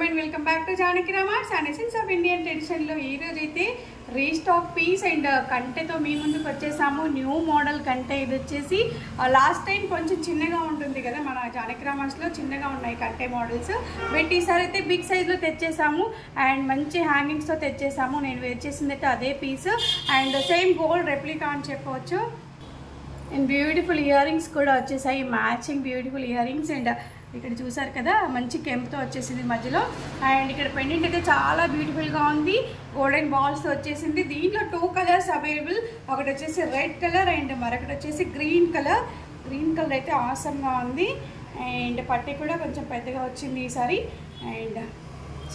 Welcome back to Janaki Ramas and essence of Indian ట్రెడిషన్లో ఈరోజు అయితే రీస్టాక్ పీస్ అండ్ కంటెతో మీ ముందుకు వచ్చేసాము. న్యూ మోడల్ కంటె. ఇది వచ్చేసి లాస్ట్ టైం కొంచెం చిన్నగా ఉంటుంది కదా, మన జానకి రామాస్లో చిన్నగా ఉన్నాయి కంటె మోడల్స్. బట్ ఈసారి అయితే బిగ్ సైజ్లో తెచ్చేసాము అండ్ మంచి హ్యాంగింగ్స్తో తెచ్చేసాము. నేను వేర్ చేసింది అయితే అదే piece and same gold replica అని చెప్పవచ్చు. అండ్ బ్యూటిఫుల్ ఇయర్ రింగ్స్ కూడా వచ్చేసాయి, matching beautiful earrings. And ఇక్కడ చూసారు కదా మంచి కెంపుతో వచ్చేసింది మధ్యలో. అండ్ ఇక్కడ పెండెంట్ అయితే చాలా బ్యూటిఫుల్గా ఉంది, గోల్డెన్ బాల్స్తో వచ్చేసింది. దీంట్లో 2 కలర్స్ అవైలబుల్. ఒకటి వచ్చేసి రెడ్ కలర్ అండ్ మరొకటి వచ్చేసి గ్రీన్ కలర్. గ్రీన్ కలర్ అయితే ఆసమ్గా ఉంది అండ్ పట్టి కూడా కొంచెం పెద్దగా వచ్చింది ఈసారి. అండ్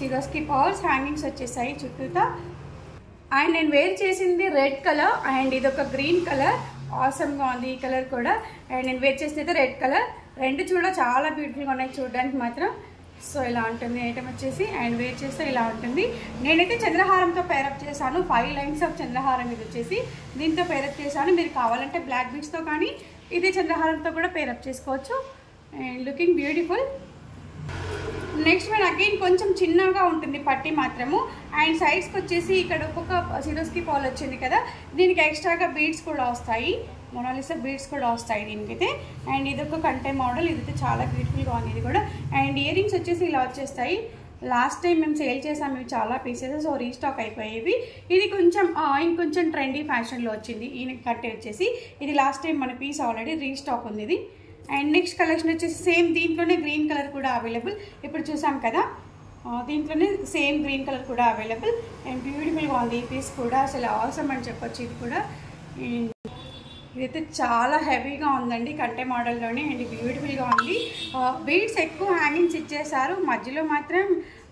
సిరోస్కి పర్ల్స్ హ్యాంగింగ్స్ వచ్చేసాయి చుట్టూతా. అండ్ నేను వేర్ చేసింది రెడ్ కలర్ అండ్ ఇదొక గ్రీన్ కలర్. ఆసమ్గా ఉంది ఈ కలర్ కూడా. అండ్ నేను వేర్ చేసింది అయితే రెడ్ కలర్. రెండు చూడ చాలా బ్యూటిఫుల్గా ఉన్నాయి చూడడానికి మాత్రం. సో ఇలా ఉంటుంది ఐటమ్ వచ్చేసి. అండ్ వేర్ చేస్తే ఇలా ఉంటుంది. నేనైతే చంద్రహారంతో పేరప్ చేశాను. 5 లైన్స్ ఆఫ్ చంద్రహారం ఇది వచ్చేసి దీంతో పేరప్ చేశాను. మీరు కావాలంటే బ్లాక్ బీడ్స్తో కానీ ఇది చంద్రహారంతో కూడా పేరప్ చేసుకోవచ్చు. And looking beautiful. Next one again కొంచెం చిన్నగా ఉంటుంది పట్టి మాత్రము. అండ్ సైడ్స్కి వచ్చేసి ఇక్కడ ఒక్కొక్క సిరోస్కి పాల్ వచ్చింది కదా, దీనికి ఎక్స్ట్రాగా బీడ్స్ కూడా వస్తాయి, మొనాలిసా బీడ్స్ కూడా వస్తాయి దీనికైతే. అండ్ ఇదొక కంటె మోడల్. ఇదైతే చాలా బ్యూటిఫుల్గా ఉంది ఇది కూడా. అండ్ ఇయర్ రింగ్స్ వచ్చేసి ఇలా వచ్చేస్తాయి. లాస్ట్ టైం మేము సేల్ చేసాము ఇవి చాలా పీసెస్, సో రీస్టాక్ అయిపోయేవి. ఇది కొంచెం ఇంకొంచెం ట్రెండీ ఫ్యాషన్లో వచ్చింది ఈ కంటె వచ్చేసి. ఇది లాస్ట్ టైం మన పీస్ ఆల్రెడీ రీస్టాక్ ఉంది ఇది. అండ్ నెక్స్ట్ కలెక్షన్ వచ్చేసి సేమ్ దీంట్లోనే గ్రీన్ కలర్ కూడా అవైలబుల్. ఇప్పుడు చూసాం కదా దీంట్లోనే సేమ్ గ్రీన్ కలర్ కూడా అవైలబుల్. అండ్ బ్యూటిఫుల్గా ఉంది ఈ పీస్ కూడా, అసలు అవసరం అని చెప్పొచ్చు ఇది కూడా. ఇదైతే చాలా హెవీగా ఉందండి కంటె మోడల్లోనే. అండ్ బ్యూటిఫుల్గా ఉంది. బీడ్స్ ఎక్కువ హ్యాంగింగ్స్ ఇచ్చేసారు, మధ్యలో మాత్రం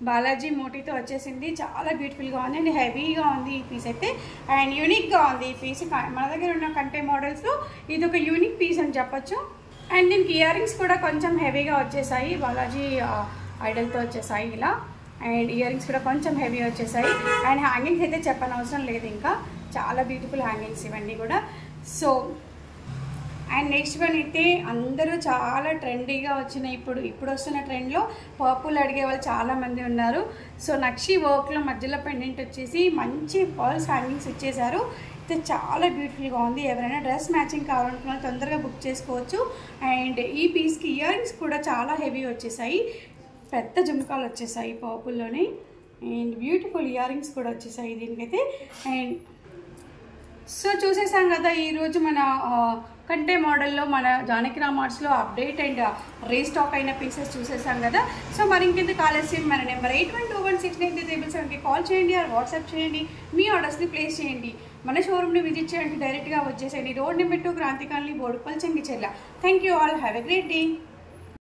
బాలాజీ మోటీతో వచ్చేసింది. చాలా బ్యూటిఫుల్గా ఉంది అండ్ హెవీగా ఉంది ఈ పీస్ అయితే. అండ్ యూనిక్గా ఉంది ఈ పీస్. మన దగ్గర ఉన్న కంటె మోడల్స్లో ఇది ఒక యూనిక్ పీస్ అని చెప్పొచ్చు. అండ్ దీనికి ఇయర్ రింగ్స్ కూడా కొంచెం హెవీగా వచ్చేసాయి, బాలాజీ ఐడల్తో వచ్చేసాయి ఇలా. అండ్ ఇయర్ రింగ్స్ కూడా కొంచెం హెవీ వచ్చేసాయి. అండ్ హ్యాంగింగ్స్ అయితే చెప్పనవసరం లేదు, ఇంకా చాలా బ్యూటిఫుల్ హ్యాంగింగ్స్ ఇవన్నీ కూడా. సో అండ్ నెక్స్ట్ వన్ అయితే అందరూ చాలా ట్రెండీగా వచ్చిన ఇప్పుడు వస్తున్న ట్రెండ్లో పర్పుల్ అడిగే వాళ్ళు చాలామంది ఉన్నారు. సో నక్షి వర్క్లో మధ్యలో పెండెంట్ వచ్చేసి మంచి పర్ల్స్ హ్యాంగింగ్స్ ఇచ్చేసారు. అయితే చాలా బ్యూటిఫుల్గా ఉంది. ఎవరైనా డ్రెస్ మ్యాచింగ్ కావాలనుకున్న తొందరగా బుక్ చేసుకోవచ్చు. అండ్ ఈ పీస్కి ఇయర్ రింగ్స్ కూడా చాలా హెవీ వచ్చేసాయి, పెద్ద జుమ్కాలు వచ్చేసాయి పర్పుల్లోనే. అండ్ బ్యూటిఫుల్ ఇయర్ రింగ్స్ కూడా వచ్చేసాయి దీనికైతే. అండ్ సో చూసేసాం కదా ఈరోజు మన కంటె మోడల్లో మన జానకి రామార్ట్స్లో అప్డేట్ అండ్ రీస్టాక్ అయిన పీసెస్ చూసేసాం కదా. సో మరి ఇంకెందుకు ఆలస్యం, మన నెంబర్ 81216937కి కాల్ చేయండి ఆర్ వాట్సాప్ చేయండి. మీ ఆర్డర్స్ని ప్లేస్ చేయండి. మన షోరూమ్ని విజిట్ చేయండి, డైరెక్ట్గా వచ్చేసేయండి. Road number 2 Kranti colony, Boduppal, Chengicherla. Thank you all. Have a great day.